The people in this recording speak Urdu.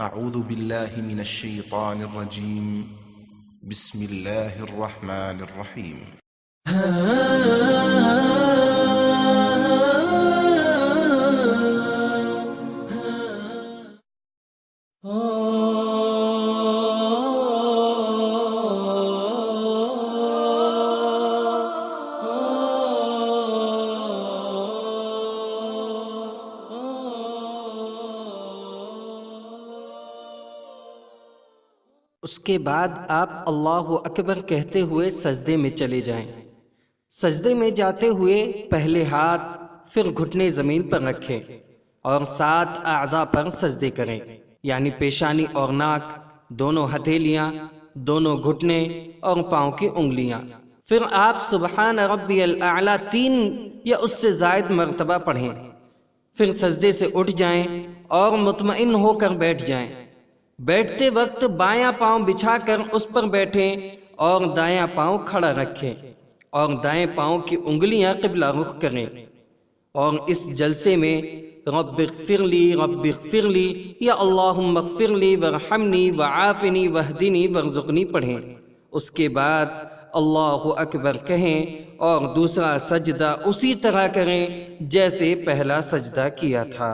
أعوذ بالله من الشيطان الرجيم. بسم الله الرحمن الرحيم. اس کے بعد آپ اللہ اکبر کہتے ہوئے سجدے میں چلے جائیں۔ سجدے میں جاتے ہوئے پہلے ہاتھ پھر گھٹنے زمین پر رکھیں اور 7 اعضاء پر سجدے کریں، یعنی پیشانی اور ناک، دونوں ہتھیلیاں، دونوں گھٹنے اور پاؤں کی انگلیاں۔ پھر آپ سبحان ربی الاعلیٰ 3 یا اس سے زائد مرتبہ پڑھیں۔ پھر سجدے سے اٹھ جائیں اور مطمئن ہو کر بیٹھ جائیں۔ بیٹھتے وقت بایاں پاؤں بچھا کر اس پر بیٹھیں اور دایاں پاؤں کھڑا رکھیں اور دائیں پاؤں کی انگلیاں قبلہ رخ کریں، اور اس جلسے میں رب اغفر لی یا اللہم اغفر لی ورحمنی وعافنی واہدنی وارزقنی پڑھیں۔ اس کے بعد اللہ اکبر کہیں اور دوسرا سجدہ اسی طرح کریں جیسے پہلا سجدہ کیا تھا۔